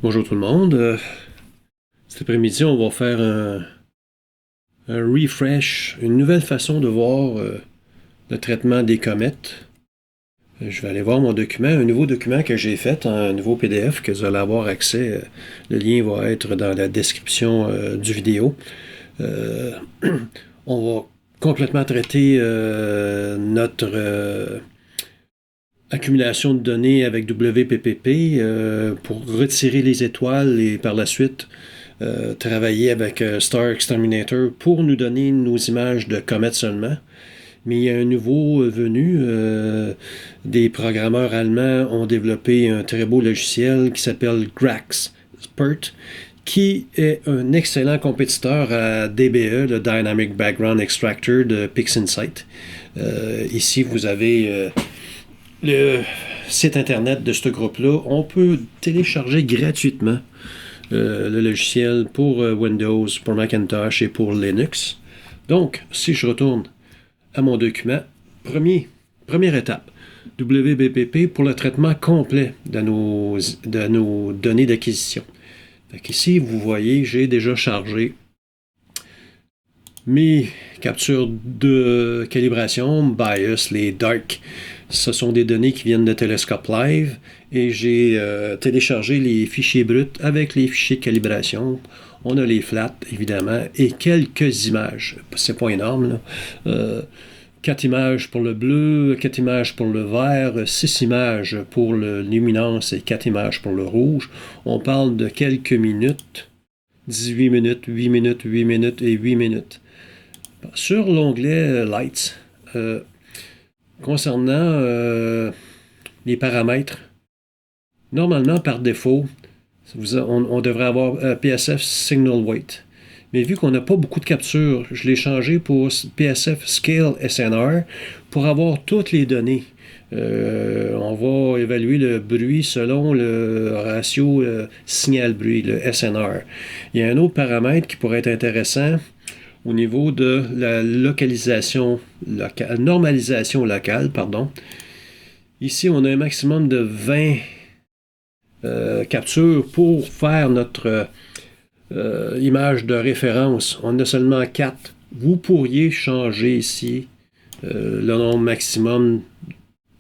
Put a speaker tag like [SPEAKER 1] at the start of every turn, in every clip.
[SPEAKER 1] Bonjour tout le monde. Cet après-midi, on va faire un refresh, une nouvelle façon de voir le traitement des comètes. Je vais aller voir mon document, un nouveau document que j'ai fait, un nouveau PDF que vous allez avoir accès. Le lien va être dans la description du vidéo. On va complètement traiter notre accumulation de données avec WPPP pour retirer les étoiles et par la suite travailler avec Star Exterminator pour nous donner nos images de comètes seulement. Mais il y a un nouveau venu. Des programmeurs allemands ont développé un très beau logiciel qui s'appelle GraxPert, qui est un excellent compétiteur à DBE, le Dynamic Background Extractor de PixInsight. Ici, vous avez le site internet de ce groupe-là. On peut télécharger gratuitement le logiciel pour Windows, pour Macintosh et pour Linux. Donc, si je retourne à mon document, première étape, WBPP pour le traitement complet de nos données d'acquisition. Ici, vous voyez, j'ai déjà chargé mes captures de calibration, BIOS, les dark. Ce sont des données qui viennent de Telescope Live et j'ai téléchargé les fichiers bruts avec les fichiers de calibration. On a les flats, évidemment, et quelques images. C'est pas énorme, là. 4 images pour le bleu, 4 images pour le vert, 6 images pour le luminance et 4 images pour le rouge. On parle de quelques minutes, 18 minutes, 8 minutes, 8 minutes et 8 minutes. Sur l'onglet Lights, concernant les paramètres, normalement, par défaut, on devrait avoir PSF Signal Weight. Mais vu qu'on n'a pas beaucoup de captures, je l'ai changé pour PSF Scale SNR pour avoir toutes les données. On va évaluer le bruit selon le ratio signal-bruit, le SNR. Il y a un autre paramètre qui pourrait être intéressant au niveau de la localisation locale, normalisation locale, pardon. Ici, on a un maximum de 20 captures pour faire notre image de référence. On a seulement 4. Vous pourriez changer ici le nombre maximum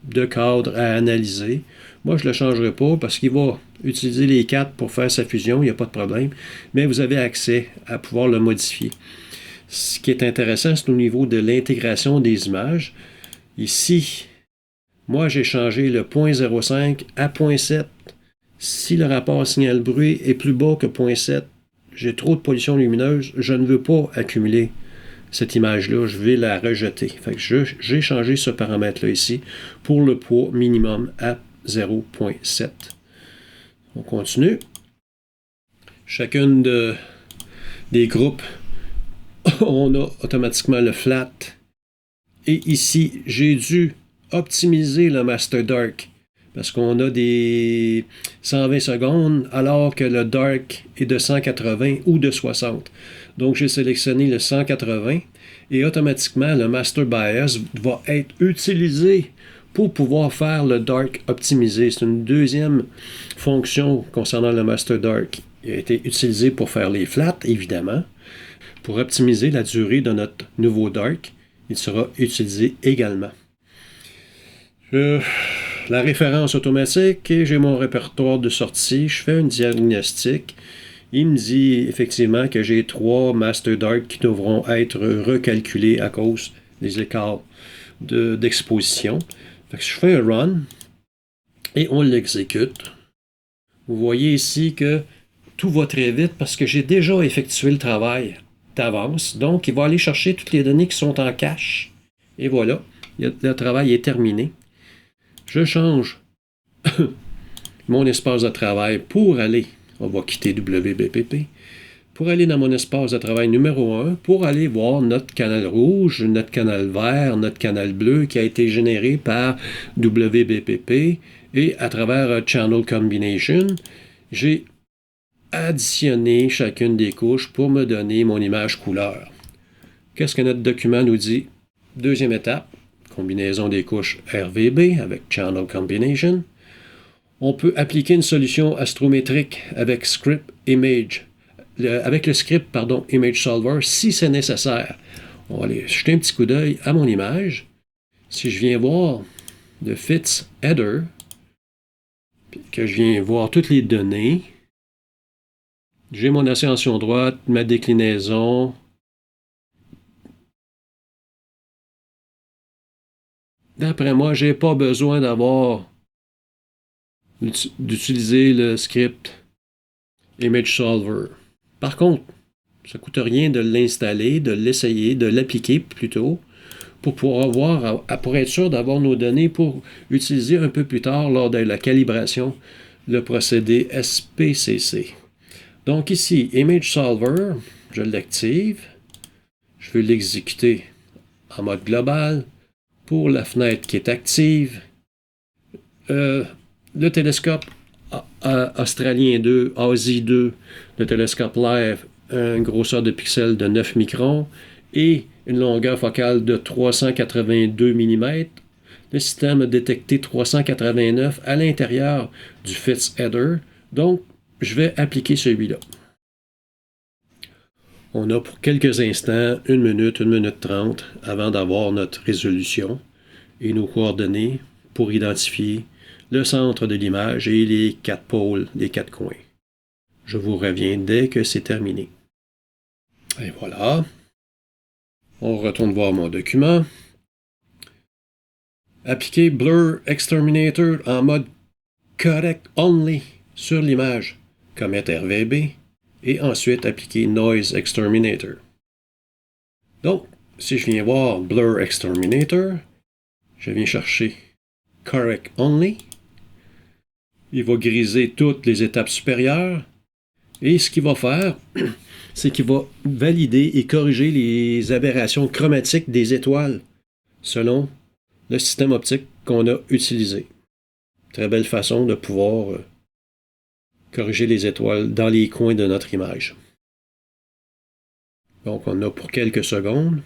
[SPEAKER 1] de cadres à analyser. Moi, je ne le changerai pas parce qu'il va utiliser les 4 pour faire sa fusion, il n'y a pas de problème. Mais vous avez accès à pouvoir le modifier. Ce qui est intéressant, c'est au niveau de l'intégration des images. Ici, moi, j'ai changé le 0.05 à 0.7. Si le rapport signal-bruit est plus bas que 0.7, j'ai trop de pollution lumineuse, je ne veux pas accumuler cette image-là, je vais la rejeter. Fait que j'ai changé ce paramètre-là ici pour le poids minimum à 0.7. On continue. Chacune des groupes, on a automatiquement le flat. Et ici, j'ai dû optimiser le Master Dark parce qu'on a des 120 secondes alors que le Dark est de 180 ou de 60. Donc, j'ai sélectionné le 180 et automatiquement, le Master Bias va être utilisé pour pouvoir faire le Dark optimisé. C'est une deuxième fonction concernant le Master Dark. Il a été utilisé pour faire les flats, évidemment. Pour optimiser la durée de notre nouveau Dark, il sera utilisé également. La référence automatique et j'ai mon répertoire de sortie. Je fais un diagnostic. Il me dit effectivement que j'ai 3 Master Dark qui devront être recalculés à cause des écarts d'exposition. Fait que je fais un run et on l'exécute. Vous voyez ici que tout va très vite parce que j'ai déjà effectué le travail d'avance. Donc, il va aller chercher toutes les données qui sont en cache. Et voilà, le travail est terminé. Je change mon espace de travail pour aller, on va quitter WBPP, pour aller dans mon espace de travail numéro 1, pour aller voir notre canal rouge, notre canal vert, notre canal bleu qui a été généré par WBPP et à travers Channel Combination, j'ai additionné chacune des couches pour me donner mon image couleur. Qu'est-ce que notre document nous dit? Deuxième étape, combinaison des couches RVB avec Channel Combination. On peut appliquer une solution astrométrique avec script image, avec le script Image Solver si c'est nécessaire. On va aller jeter un petit coup d'œil à mon image. Si je viens voir le fits header, puis que je viens voir toutes les données, j'ai mon ascension droite, ma déclinaison. D'après moi, je n'ai pas besoin d'utiliser le script Image Solver. Par contre, ça ne coûte rien de l'installer, de l'essayer, de l'appliquer plutôt, pour pouvoir pour être sûr d'avoir nos données pour utiliser un peu plus tard lors de la calibration le procédé SPCC. Donc ici, Image Solver, je l'active. Je veux l'exécuter en mode global. Pour la fenêtre qui est active, le télescope australien 2, ASI 2, le télescope live, une grosseur de pixels de 9 microns et une longueur focale de 382 mm. Le système a détecté 389 à l'intérieur du fits header, donc je vais appliquer celui-là. On a pour quelques instants, 1 minute 30 avant d'avoir notre résolution et nos coordonnées pour identifier le centre de l'image et les 4 pôles des 4 coins. Je vous reviens dès que c'est terminé. Et voilà. On retourne voir mon document. Appliquer Blur Exterminator en mode Correct Only sur l'image Comet RVB et ensuite appliquer Noise Exterminator. Donc, si je viens voir Blur Exterminator, je viens chercher Correct Only. Il va griser toutes les étapes supérieures. Et ce qu'il va faire, c'est qu'il va valider et corriger les aberrations chromatiques des étoiles selon le système optique qu'on a utilisé. Très belle façon de pouvoir corriger les étoiles dans les coins de notre image. Donc, on a pour quelques secondes.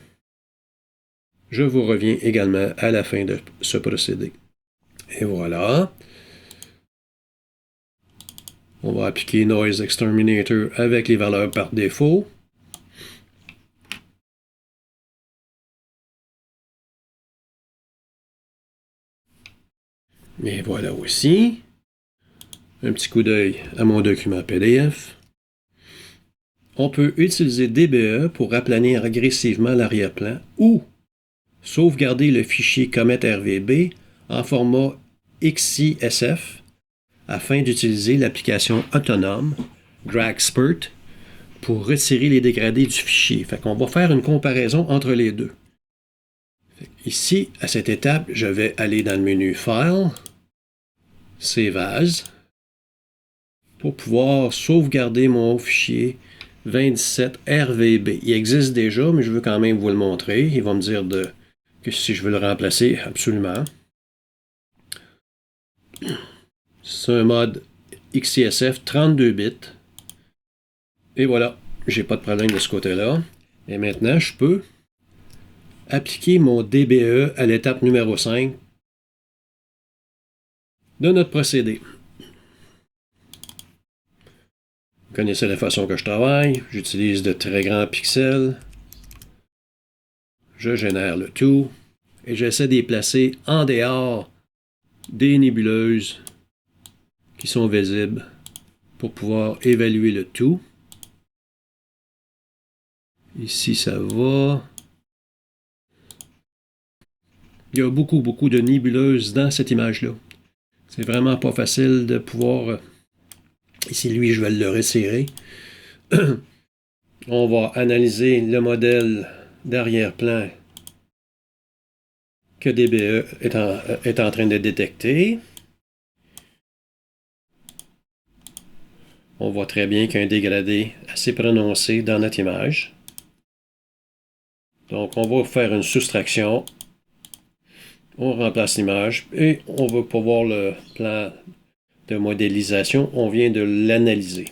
[SPEAKER 1] Je vous reviens également à la fin de ce procédé. Et voilà. On va appliquer Noise Exterminator avec les valeurs par défaut. Et voilà aussi. Un petit coup d'œil à mon document PDF. On peut utiliser DBE pour aplanir agressivement l'arrière-plan ou sauvegarder le fichier Comet RVB en format XCSF afin d'utiliser l'application autonome DragSpurt pour retirer les dégradés du fichier. Fait qu'on va faire une comparaison entre les deux. Ici, à cette étape, je vais aller dans le menu File, Save As, pour pouvoir sauvegarder mon fichier 27 RVB. Il existe déjà, mais je veux quand même vous le montrer. Il va me dire que si je veux le remplacer, absolument. C'est un mode XCSF 32 bits. Et voilà, j'ai pas de problème de ce côté-là. Et maintenant, je peux appliquer mon DBE à l'étape numéro 5 de notre procédé. Vous connaissez la façon que je travaille. J'utilise de très grands pixels. Je génère le tout. Et j'essaie de les placer en dehors des nébuleuses qui sont visibles pour pouvoir évaluer le tout. Ici, ça va. Il y a beaucoup de nébuleuses dans cette image-là. C'est vraiment pas facile de pouvoir... Ici, lui, je vais le resserrer. On va analyser le modèle d'arrière-plan que DBE est en train de détecter. On voit très bien qu'il y a un dégradé assez prononcé dans notre image. Donc, on va faire une soustraction. On remplace l'image et on va pouvoir le plan de modélisation. On vient de l'analyser.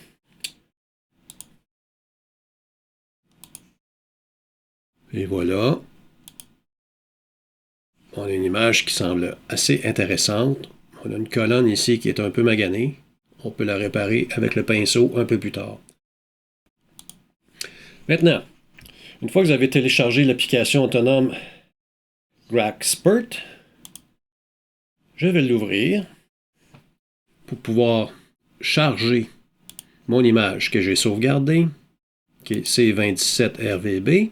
[SPEAKER 1] Et voilà. On a une image qui semble assez intéressante. On On a une colonne ici qui est un peu maganée. On peut la réparer avec le pinceau un peu plus tard. Maintenant, une fois que vous avez téléchargé l'application autonome GrackSpurt, je vais l'ouvrir pour pouvoir charger mon image que j'ai sauvegardée, qui est C27RVB.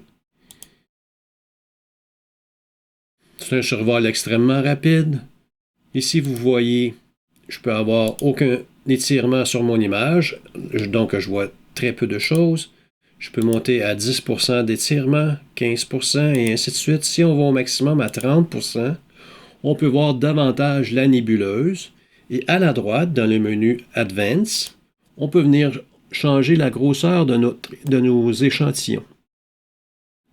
[SPEAKER 1] C'est un survol extrêmement rapide. Ici, vous voyez, je peux avoir aucun étirement sur mon image, donc je vois très peu de choses. Je peux monter à 10% d'étirement, 15% et ainsi de suite. Si on va au maximum à 30%, on peut voir davantage la nébuleuse. Et à la droite, dans le menu Advance, on peut venir changer la grosseur de nos échantillons.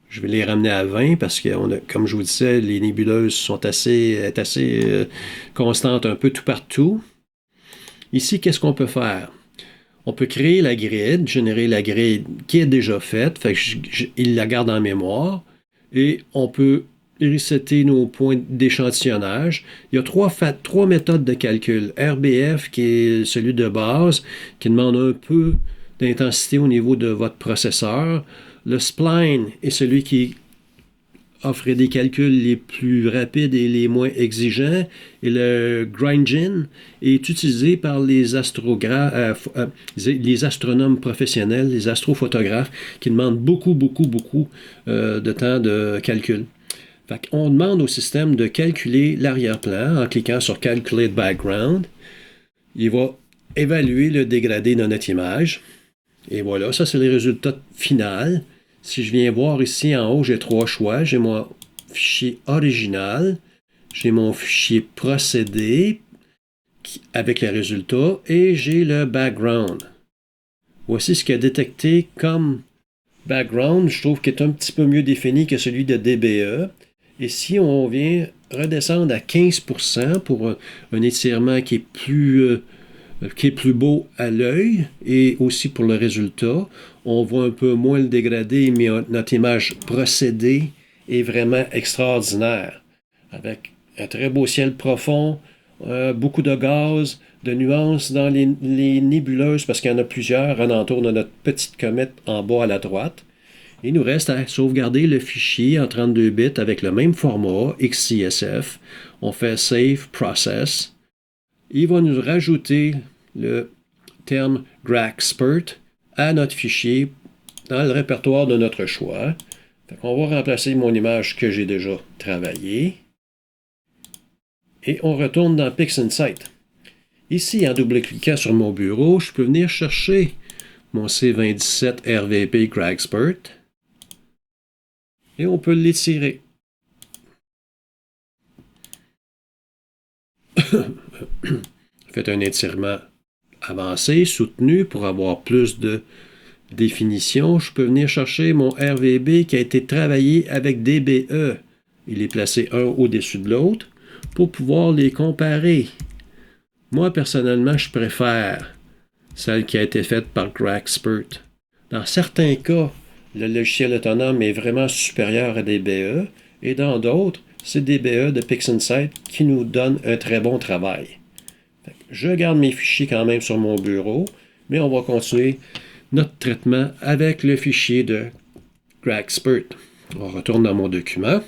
[SPEAKER 1] Je vais les ramener à 20 parce que, comme je vous disais, les nébuleuses sont assez constantes un peu tout partout. Ici, qu'est-ce qu'on peut faire? On peut créer la grid, générer la grid qui est déjà faite, fait que il la garde en mémoire, et on peut resetter nos points d'échantillonnage. Il y a trois méthodes de calcul. RBF, qui est celui de base, qui demande un peu d'intensité au niveau de votre processeur. Le spline est celui qui offre des calculs les plus rapides et les moins exigeants. Et le GrindGen est utilisé par les astronomes professionnels, les astrophotographes, qui demandent beaucoup de temps de calcul. Fait qu'on demande au système de calculer l'arrière-plan en cliquant sur Calculate Background. Il va évaluer le dégradé de notre image. Et voilà, ça c'est le résultat final. Si je viens voir ici en haut, j'ai trois choix. J'ai mon fichier original, j'ai mon fichier procédé avec les résultats et j'ai le background. Voici ce qu'il a détecté comme background. Je trouve qu'il est un petit peu mieux défini que celui de DBE. Et si on vient redescendre à 15% pour un étirement qui est plus beau à l'œil et aussi pour le résultat, on voit un peu moins le dégradé, mais notre image procédée est vraiment extraordinaire. Avec un très beau ciel profond, beaucoup de gaz, de nuances dans les nébuleuses, parce qu'il y en a plusieurs alentour de notre petite comète en bas à la droite. Il nous reste à sauvegarder le fichier en 32 bits avec le même format, XCSF. On fait Save Process. Il va nous rajouter le terme GrackSpurt à notre fichier dans le répertoire de notre choix. On va remplacer mon image que j'ai déjà travaillée. Et on retourne dans PixInsight. Ici, en double-cliquant sur mon bureau, je peux venir chercher mon C27 RVP GrackSpurt. Et on peut l'étirer. Faites un étirement avancé, soutenu, pour avoir plus de définition. Je peux venir chercher mon RVB qui a été travaillé avec DBE. Il est placé un au-dessus de l'autre pour pouvoir les comparer. Moi, personnellement, je préfère celle qui a été faite par GrackSpurt. Dans certains cas, le logiciel autonome est vraiment supérieur à DBE, et dans d'autres, c'est DBE de PixInsight qui nous donne un très bon travail. Je garde mes fichiers quand même sur mon bureau, mais on va continuer notre traitement avec le fichier de GrackSpurt. On retourne dans mon document.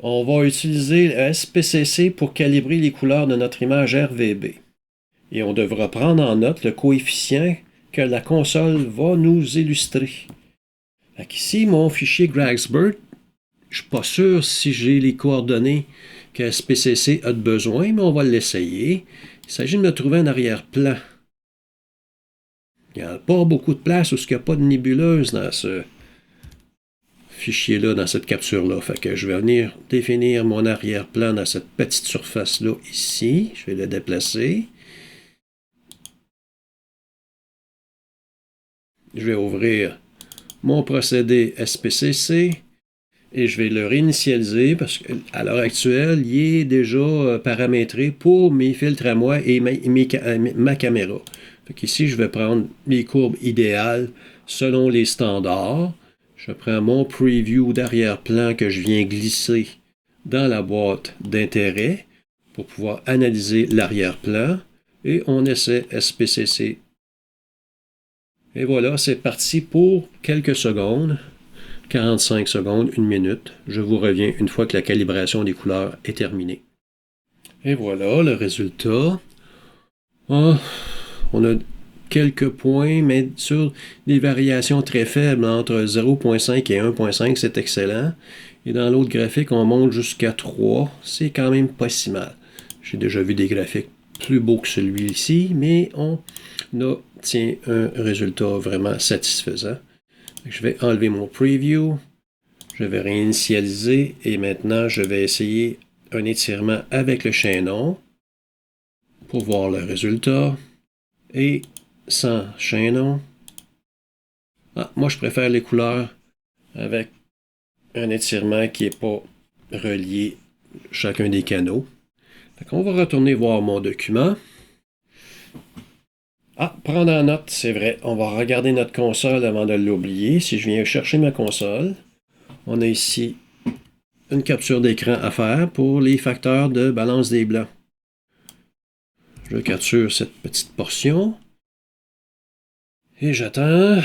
[SPEAKER 1] On va utiliser le SPCC pour calibrer les couleurs de notre image RVB. Et on devra prendre en note le coefficient que la console va nous illustrer. Ici, mon fichier GrackSpurt, je ne suis pas sûr si j'ai les coordonnées que SPCC a de besoin, mais on va l'essayer. Il s'agit de me trouver un arrière-plan. Il n'y a pas beaucoup de place où il n'y a pas de nébuleuse dans ce fichier-là, dans cette capture-là. Fait que je vais venir définir mon arrière-plan dans cette petite surface-là ici. Je vais le déplacer. Je vais ouvrir mon procédé SPCC et je vais le réinitialiser parce qu'à l'heure actuelle, il est déjà paramétré pour mes filtres à moi et ma caméra. Ici, je vais prendre mes courbes idéales selon les standards. Je prends mon preview d'arrière-plan que je viens glisser dans la boîte d'intérêt pour pouvoir analyser l'arrière-plan. Et on essaie SPCC. Et voilà, c'est parti pour quelques secondes. 45 secondes, 1 minute. Je vous reviens une fois que la calibration des couleurs est terminée. Et voilà le résultat. Oh, on a quelques points, mais sur des variations très faibles, entre 0.5 et 1.5, c'est excellent. Et dans l'autre graphique, on monte jusqu'à 3. C'est quand même pas si mal. J'ai déjà vu des graphiques plus beaux que celui-ci, mais on obtient un résultat vraiment satisfaisant. Je vais enlever mon preview. Je vais réinitialiser et maintenant, je vais essayer un étirement avec le chaînon pour voir le résultat. Et sans chaînon. Moi, je préfère les couleurs avec un étirement qui n'est pas relié chacun des canaux. On va retourner voir mon document. Prendre en note, c'est vrai. On va regarder notre console avant de l'oublier. Si je viens chercher ma console, on a ici une capture d'écran à faire pour les facteurs de balance des blancs. Je capture cette petite portion. Et j'attends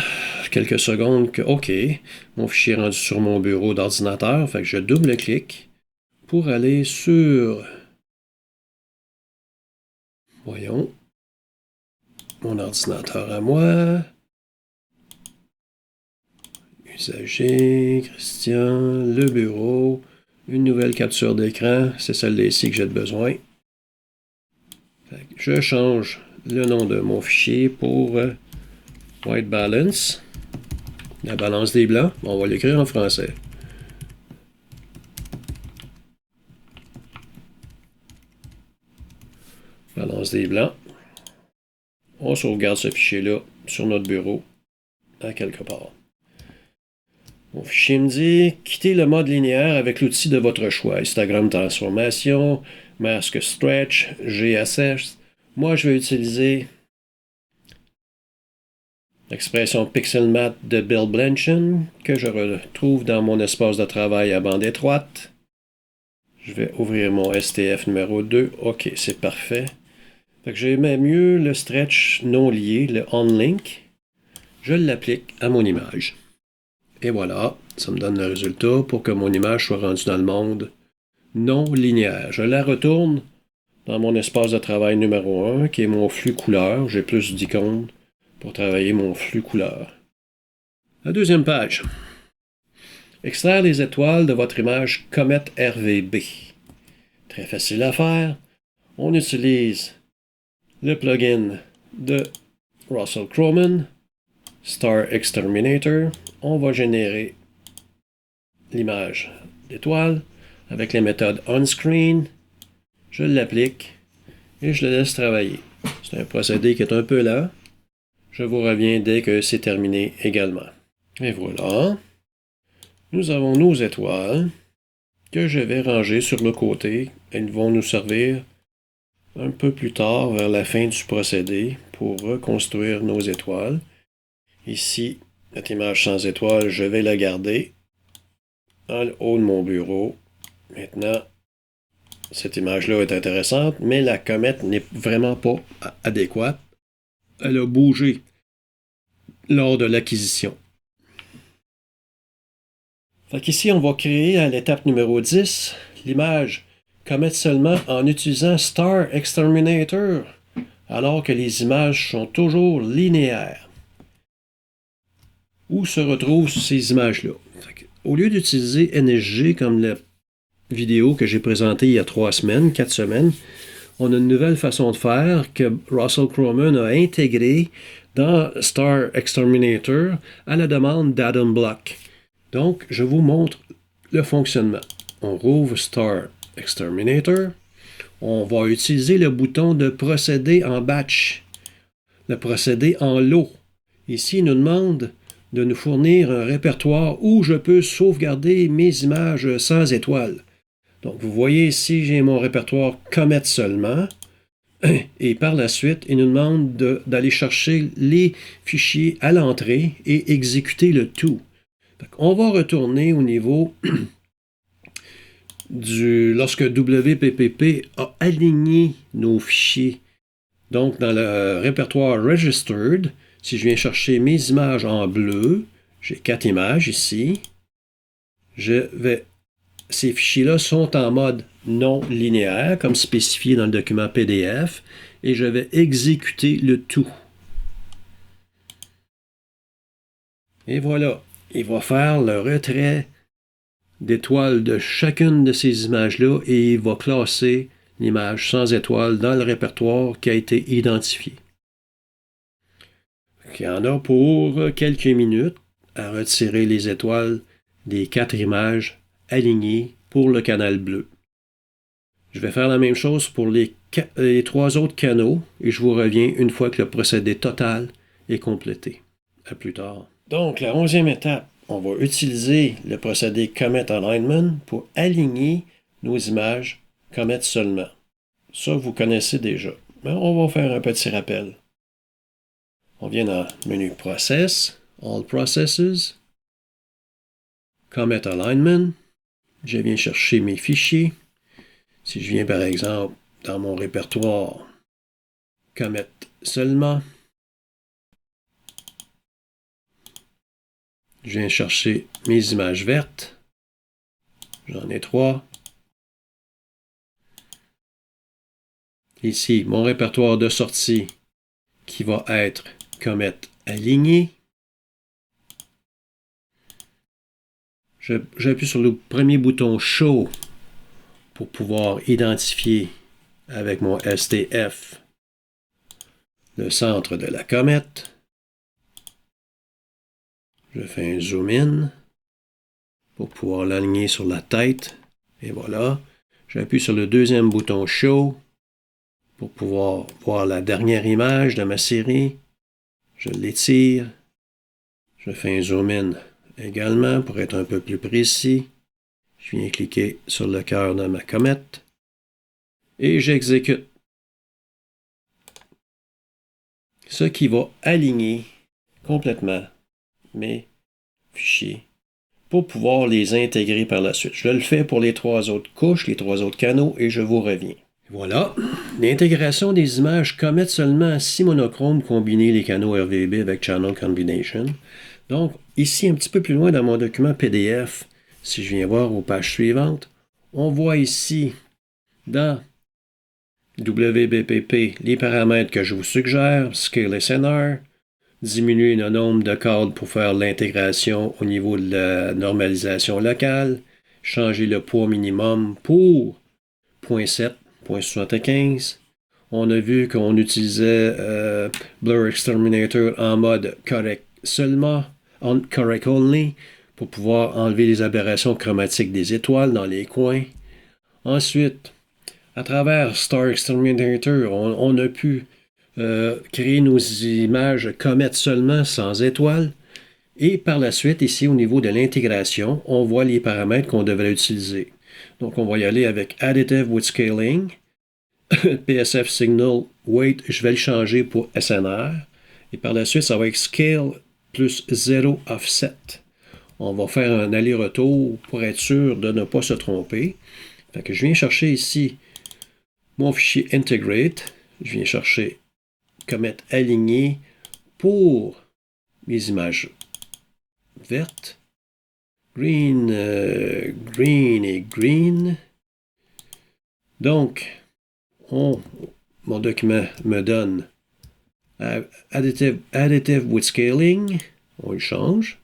[SPEAKER 1] quelques secondes que, OK, mon fichier est rendu sur mon bureau d'ordinateur. Fait que je double-clique pour aller sur, voyons, mon ordinateur à moi. Usager, Christian, le bureau, une nouvelle capture d'écran. C'est celle-là ici que j'ai besoin. Fait que je change le nom de mon fichier pour White Balance. La balance des blancs. On va l'écrire en français. Balance des blancs. On sauvegarde ce fichier-là sur notre bureau à quelque part. Mon fichier me dit « Quittez le mode linéaire avec l'outil de votre choix. Histogramme transformation, masque stretch, GSS. Moi, je vais utiliser l'expression pixel math de Bill Blanchen que je retrouve dans mon espace de travail à bande étroite. Je vais ouvrir mon STF numéro 2. OK, c'est parfait. Fait que j'aimais mieux le stretch non lié, le on-link. Je l'applique à mon image. Et voilà, ça me donne le résultat pour que mon image soit rendue dans le monde non linéaire. Je la retourne dans mon espace de travail numéro 1, qui est mon flux couleur. J'ai plus d'icônes pour travailler mon flux couleur. La deuxième page. Extraire les étoiles de votre image Comet RVB. Très facile à faire. On utilise le plugin de Russell Croman, Star Exterminator. On va générer l'image d'étoile avec les méthodes OnScreen. Je l'applique et je le laisse travailler. C'est un procédé qui est un peu lent. Je vous reviens dès que c'est terminé également. Et voilà. Nous avons nos étoiles que je vais ranger sur le côté. Elles vont nous servir un peu plus tard, vers la fin du procédé, pour reconstruire nos étoiles. Ici, notre image sans étoiles, je vais la garder en haut de mon bureau. Maintenant, cette image-là est intéressante, mais la comète n'est vraiment pas adéquate. Elle a bougé lors de l'acquisition. Fait qu'ici, on va créer à l'étape numéro 10 l'image comète seulement en utilisant Star Exterminator, alors que les images sont toujours linéaires. Où se retrouvent ces images-là? Au lieu d'utiliser NSG comme la vidéo que j'ai présentée il y a 4 semaines, on a une nouvelle façon de faire que Russell Croman a intégrée dans Star Exterminator à la demande d'Adam Block. Donc, je vous montre le fonctionnement. On rouvre Star Exterminator. On va utiliser le bouton de procéder en batch, le procédé en lot. Ici, il nous demande de nous fournir un répertoire où je peux sauvegarder mes images sans étoiles. Donc, vous voyez ici, j'ai mon répertoire Comet seulement. Et par la suite, il nous demande d'aller chercher les fichiers à l'entrée et exécuter le tout. On va retourner au niveau lorsque WPPP a aligné nos fichiers. Donc, dans le répertoire Registered, si je viens chercher mes images en bleu, j'ai 4 images ici. Ces fichiers-là sont en mode non linéaire, comme spécifié dans le document PDF, et je vais exécuter le tout. Et voilà, il va faire le retrait d'étoiles de chacune de ces images-là et il va classer l'image sans étoile dans le répertoire qui a été identifié. Il y en a pour quelques minutes à retirer les étoiles des 4 images alignées pour le canal bleu. Je vais faire la même chose pour les 3 autres canaux et je vous reviens une fois que le procédé total est complété. À plus tard. Donc, la 11e étape, on va utiliser le procédé Comet Alignment pour aligner nos images Comet seulement. Ça, vous connaissez déjà. Mais on va faire un petit rappel. On vient dans le menu Process, All Processes, Comet Alignment. Je viens chercher mes fichiers. Si je viens par exemple dans mon répertoire Comet seulement, je viens chercher mes images vertes. J'en ai 3. Ici, mon répertoire de sortie qui va être Comet aligné. J'appuie sur le premier bouton Show pour pouvoir identifier avec mon STF le centre de la comète. Je fais un zoom in pour pouvoir l'aligner sur la tête. Et voilà. J'appuie sur le deuxième bouton Show pour pouvoir voir la dernière image de ma série. Je l'étire. Je fais un zoom in également pour être un peu plus précis. Je viens cliquer sur le cœur de ma comète et j'exécute. Ce qui va aligner complètement mes fichiers pour pouvoir les intégrer par la suite. Je le fais pour les 3 autres couches, les 3 autres canaux et je vous reviens. Voilà, l'intégration des images Comet seulement à 6 monochromes combiner les canaux RVB avec Channel Combination. Donc, ici, un petit peu plus loin dans mon document PDF, si je viens voir aux pages suivantes, on voit ici, dans WBPP, les paramètres que je vous suggère, Scale SNR, diminuer le nombre de cadres pour faire l'intégration au niveau de la normalisation locale, changer le poids minimum pour 0.7, 0.75. On a vu qu'on utilisait Blur Exterminator en mode correct seulement, correct only, pour pouvoir enlever les aberrations chromatiques des étoiles dans les coins. Ensuite, à travers Star Exterminator, on a pu créer nos images comètes seulement sans étoiles. Et par la suite, ici, au niveau de l'intégration, on voit les paramètres qu'on devrait utiliser. Donc, on va y aller avec Additive with Scaling. PSF Signal Weight, je vais le changer pour SNR. Et par la suite, ça va être Scale plus 0 Offset. On va faire un aller-retour pour être sûr de ne pas se tromper. Fait que je viens chercher ici mon fichier Integrate. Je viens chercher Comet aligné pour mes images vertes. Green et green. Donc, mon document me donne additive with scaling. On le change.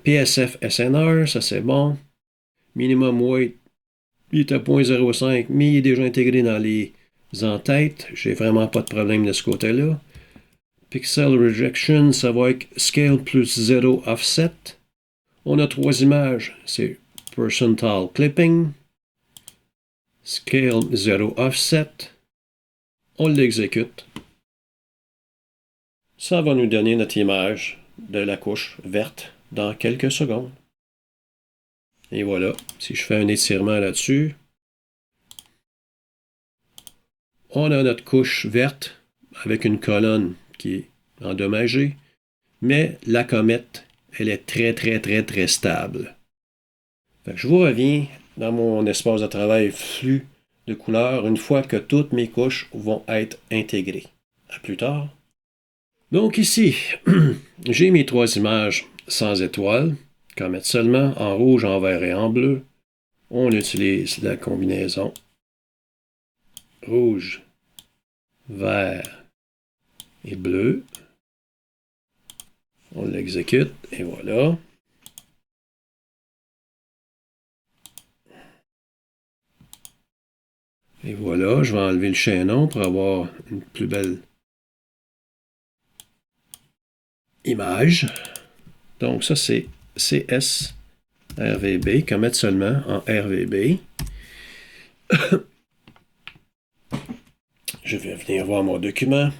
[SPEAKER 1] PSF SNR, ça c'est bon. Minimum weight, il est à 0.05, mais il est déjà intégré dans les en-têtes. J'ai vraiment pas de problème de ce côté-là. Pixel Rejection, ça va être Scale plus 0 Offset. On a 3 images. C'est Percentile Clipping. Scale 0 Offset. On l'exécute. Ça va nous donner notre image de la couche verte dans quelques secondes. Et voilà, si je fais un étirement là-dessus, on a notre couche verte avec une colonne qui est endommagée, mais la comète, elle est très, très, très, très stable. Fait que je vous reviens dans mon espace de travail flux de couleurs une fois que toutes mes couches vont être intégrées. À plus tard. Donc ici, j'ai mes 3 images sans étoiles. Qu'en mettre seulement en rouge, en vert et en bleu. On utilise la combinaison rouge, vert et bleu. On l'exécute et voilà. Et voilà, je vais enlever le chaînon pour avoir une plus belle image. Donc ça c'est CS RVB, qu'à mettre seulement en RVB. Je vais venir voir mon document.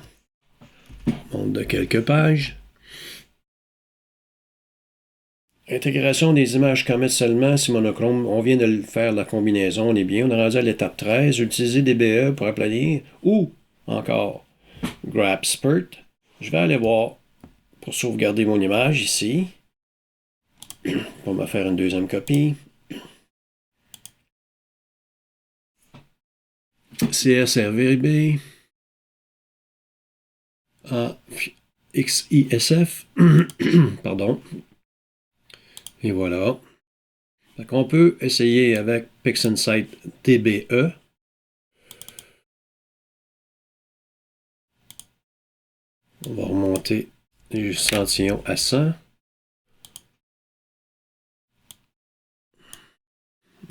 [SPEAKER 1] Monte de quelques pages. Intégration des images qu'à mettre seulement, c'est monochrome. On vient de faire la combinaison, on est bien. On est rendu à l'étape 13. Utiliser DBE pour aplanir. Ou encore GraphSpurt. Je vais aller voir pour sauvegarder mon image ici. On va faire une deuxième copie. CSRVB. XISF. Pardon. Et voilà. Donc on peut essayer avec PixInsight DBE. On va remonter l'échantillon à 100.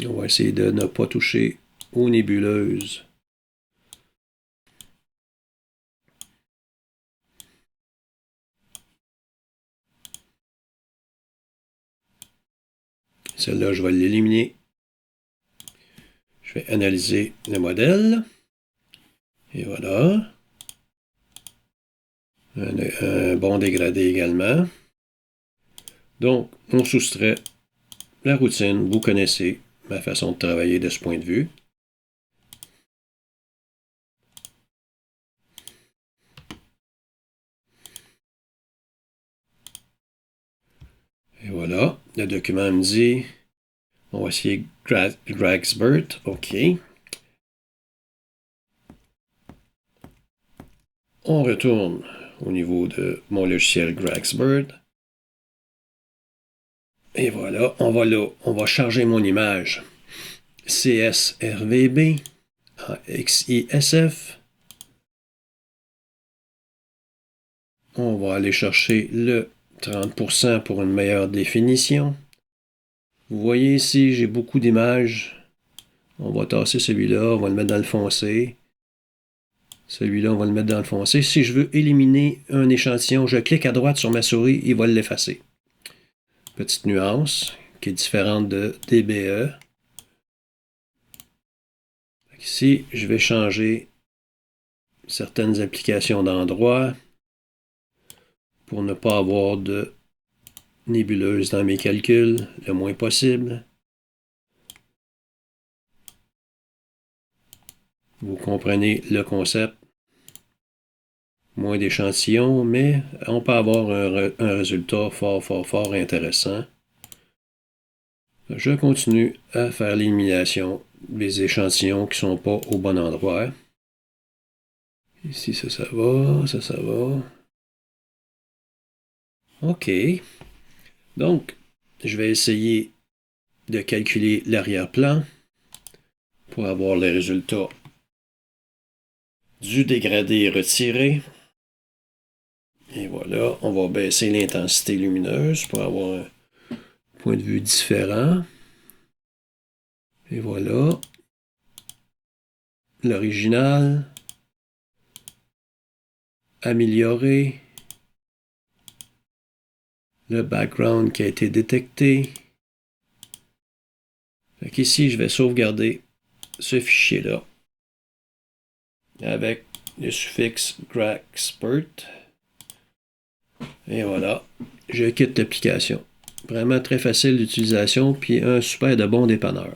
[SPEAKER 1] On va essayer de ne pas toucher aux nébuleuses. Celle-là, je vais l'éliminer. Je vais analyser le modèle. Et voilà. Un bon dégradé également. Donc, on soustrait la routine. Vous connaissez ma façon de travailler de ce point de vue. Et voilà. Le document me dit, on va essayer GraphSpurt. OK. On retourne au niveau de mon logiciel GraphSpurt. Et voilà, on va charger mon image CSRVB en XISF. On va aller chercher le 30% pour une meilleure définition. Vous voyez ici, j'ai beaucoup d'images. On va tasser celui-là, on va le mettre dans le foncé. Celui-là, on va le mettre dans le foncé. Si je veux éliminer un échantillon, je clique à droite sur ma souris, il va l'effacer. Petite nuance qui est différente de DBE. Ici, je vais changer certaines applications d'endroit pour ne pas avoir de nébuleuse dans mes calculs le moins possible. Vous comprenez le concept. Moins d'échantillons, mais on peut avoir un résultat fort intéressant. Je continue à faire l'élimination des échantillons qui ne sont pas au bon endroit. Ici, ça va, ça va. OK. Donc, je vais essayer de calculer l'arrière-plan pour avoir les résultats du dégradé retiré. Et voilà, on va baisser l'intensité lumineuse pour avoir un point de vue différent. Et voilà. L'original. Améliorer. Le background qui a été détecté. Donc ici, je vais sauvegarder ce fichier-là avec le suffixe GraphSpurt. Et voilà, je quitte l'application. Vraiment très facile d'utilisation, puis un super de bon dépanneur.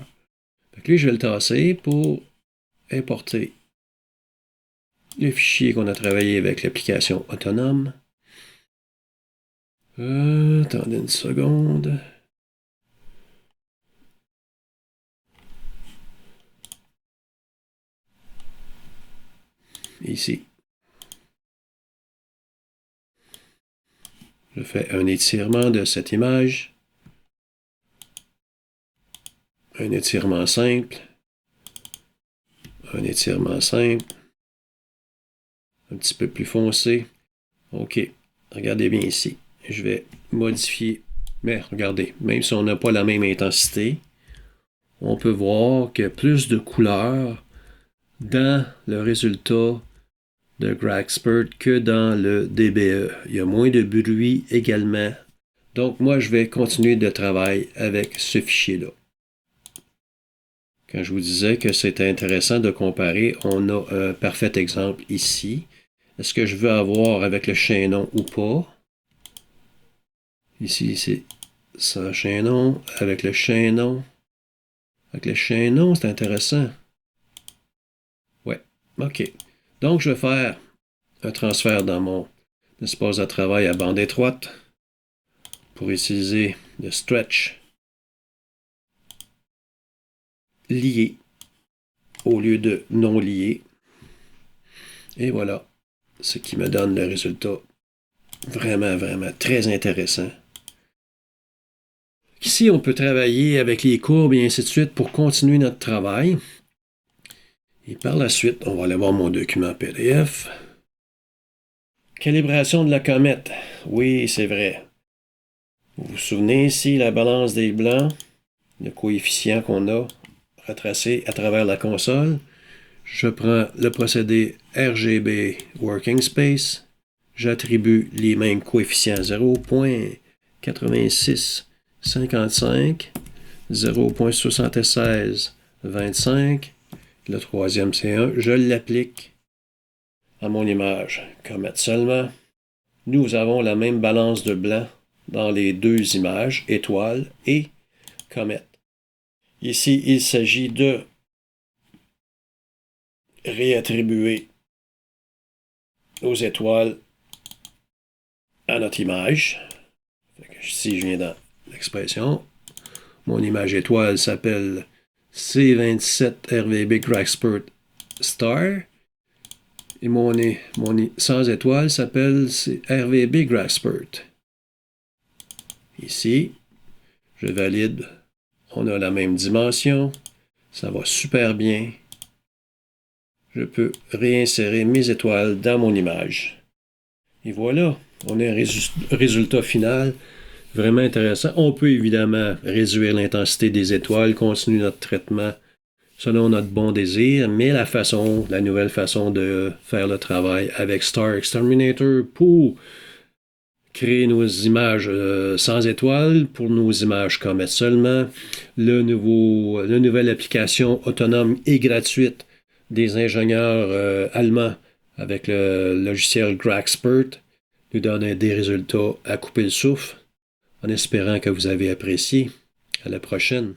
[SPEAKER 1] Donc lui, je vais le tasser pour importer le fichier qu'on a travaillé avec l'application autonome. Attendez une seconde. ici. Je fais un étirement de cette image. Un étirement simple. Un étirement simple. Un petit peu plus foncé. OK. Regardez bien ici. Je vais modifier. Mais regardez, même si on n'a pas la même intensité, on peut voir qu'il y a plus de couleurs dans le résultat de Gragspert que dans le DBE. Il y a moins de bruit également. Donc, moi, je vais continuer de travailler avec ce fichier-là. Quand je vous disais que c'était intéressant de comparer, on a un parfait exemple ici. Est-ce que je veux avoir avec le chaînon ou pas? Ici, c'est sans chaînon, avec le chaînon. Avec le chaînon, c'est intéressant. Ouais, OK. Donc, je vais faire un transfert dans mon espace de travail à bande étroite pour utiliser le stretch lié au lieu de non lié. Et voilà, ce qui me donne le résultat vraiment, vraiment très intéressant. Ici, on peut travailler avec les courbes et ainsi de suite pour continuer notre travail. Et par la suite, on va aller voir mon document PDF. Calibration de la comète. Oui, c'est vrai. Vous vous souvenez ici, la balance des blancs, le coefficient qu'on a retracé à travers la console. Je prends le procédé RGB Working Space. J'attribue les mêmes coefficients 0.8655, 0.7625. Le troisième, c'est 1. Je l'applique à mon image. Comète seulement. Nous avons la même balance de blanc dans les deux images, étoile et comète. Ici, il s'agit de réattribuer aux étoiles à notre image. Ici, je viens dans l'expression. Mon image étoile s'appelle C27 RVB Gragspert Star. Et mon sans étoile s'appelle RVB Gragspert. Ici, je valide. On a la même dimension. Ça va super bien. Je peux réinsérer mes étoiles dans mon image. Et voilà, on a un résultat final vraiment intéressant. On peut évidemment réduire l'intensité des étoiles, continuer notre traitement selon notre bon désir, mais la nouvelle façon de faire le travail avec Star Exterminator pour créer nos images sans étoiles, pour nos images comètes seulement, la nouvelle application autonome et gratuite des ingénieurs allemands avec le logiciel Gragspert nous donne des résultats à couper le souffle, en espérant que vous avez apprécié. À la prochaine.